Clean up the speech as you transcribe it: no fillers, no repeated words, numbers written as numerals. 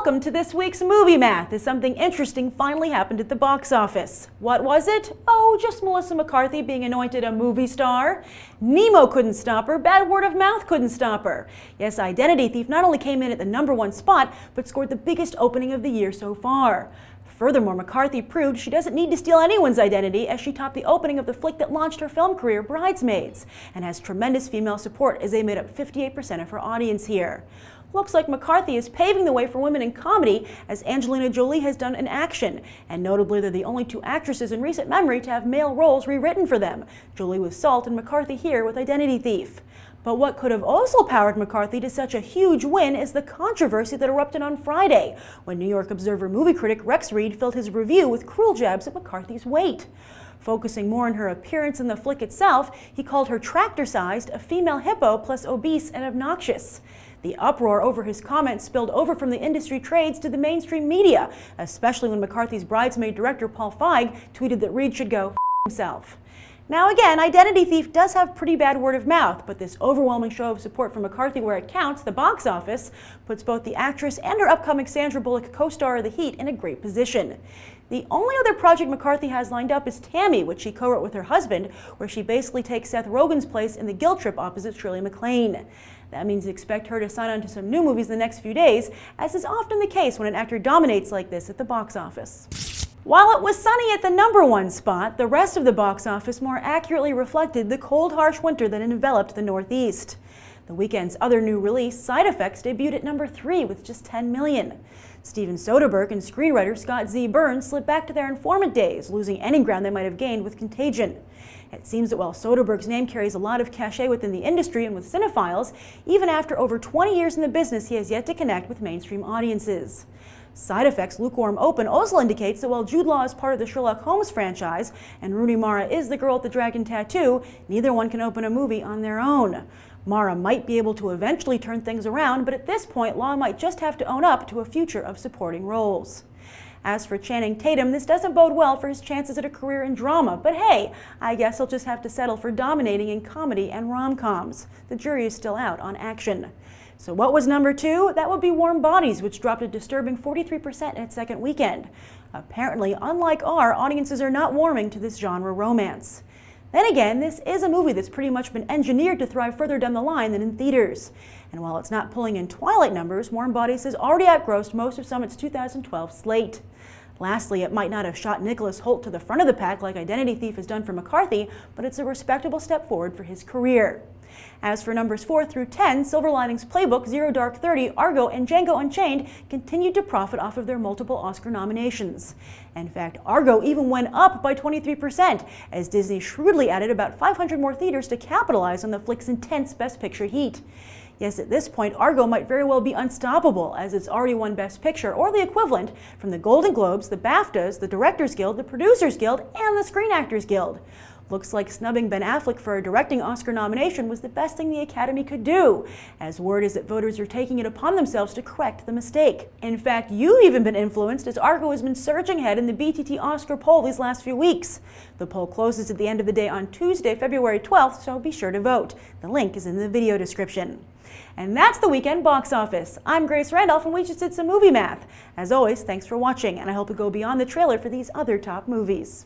Welcome to this week's Movie Math, as something interesting finally happened at the box office. What was it? Oh, just Melissa McCarthy being anointed a movie star. Nemo couldn't stop her, bad word of mouth couldn't stop her. Yes, Identity Thief not only came in at the #1 spot, but scored the biggest opening of the year so far. Furthermore, McCarthy proved she doesn't need to steal anyone's identity, as she topped the opening of the flick that launched her film career, Bridesmaids, and has tremendous female support as they made up 58% of her audience here. Looks like McCarthy is paving the way for women in comedy, as Angelina Jolie has done in action, and notably they're the only two actresses in recent memory to have male roles rewritten for them, Jolie with Salt and McCarthy here with Identity Thief. But what could have also powered McCarthy to such a huge win is the controversy that erupted on Friday, when New York Observer movie critic Rex Reed filled his review with cruel jabs at McCarthy's weight. Focusing more on her appearance in the flick itself, he called her tractor-sized, a female hippo, plus obese and obnoxious. The uproar over his comments spilled over from the industry trades to the mainstream media, especially when McCarthy's Bridesmaid director Paul Feig tweeted that Reed should go f himself. Now again, Identity Thief does have pretty bad word of mouth, but this overwhelming show of support for McCarthy where it counts, the box office, puts both the actress and her upcoming Sandra Bullock co-star of The Heat in a great position. The only other project McCarthy has lined up is Tammy, which she co-wrote with her husband, where she basically takes Seth Rogen's place in the guilt trip opposite Shirley MacLaine. That means expect her to sign on to some new movies in the next few days, as is often the case when an actor dominates like this at the box office. While it was sunny at the #1 spot, the rest of the box office more accurately reflected the cold, harsh winter that enveloped the Northeast. The weekend's other new release, Side Effects, debuted at #3 with just $10 million. Steven Soderbergh and screenwriter Scott Z. Burns slipped back to their informant days, losing any ground they might have gained with Contagion. It seems that while Soderbergh's name carries a lot of cachet within the industry and with cinephiles, even after over 20 years in the business, he has yet to connect with mainstream audiences. Side Effects' lukewarm open also indicates that while Jude Law is part of the Sherlock Holmes franchise and Rooney Mara is the girl with the dragon tattoo, neither one can open a movie on their own. Mara might be able to eventually turn things around, but at this point, Law might just have to own up to a future of supporting roles. As for Channing Tatum, this doesn't bode well for his chances at a career in drama, but hey, I guess he'll just have to settle for dominating in comedy and rom-coms. The jury is still out on action. So what was #2? That would be Warm Bodies, which dropped a disturbing 43% in its second weekend. Apparently, unlike our, audiences are not warming to this genre romance. Then again, this is a movie that's pretty much been engineered to thrive further down the line than in theaters. And while it's not pulling in Twilight numbers, Warm Bodies has already outgrossed most of Summit's 2012 slate. Lastly, it might not have shot Nicholas Hoult to the front of the pack like Identity Thief has done for McCarthy, but it's a respectable step forward for his career. As for numbers 4 through 10, Silver Linings Playbook, Zero Dark 30, Argo, and Django Unchained continued to profit off of their multiple Oscar nominations. In fact, Argo even went up by 23%, as Disney shrewdly added about 500 more theaters to capitalize on the flick's intense Best Picture heat. Yes, at this point, Argo might very well be unstoppable, as it's already won Best Picture, or the equivalent, from the Golden Globes, the BAFTAs, the Directors Guild, the Producers Guild, and the Screen Actors Guild. Looks like snubbing Ben Affleck for a directing Oscar nomination was the best thing the Academy could do, as word is that voters are taking it upon themselves to correct the mistake. In fact, you've even been influenced, as Argo has been surging ahead in the BTT Oscar poll these last few weeks. The poll closes at the end of the day on Tuesday, February 12th, so be sure to vote. The link is in the video description. And that's the weekend box office. I'm Grace Randolph, and we just did some movie math. As always, thanks for watching, and I hope you go beyond the trailer for these other top movies.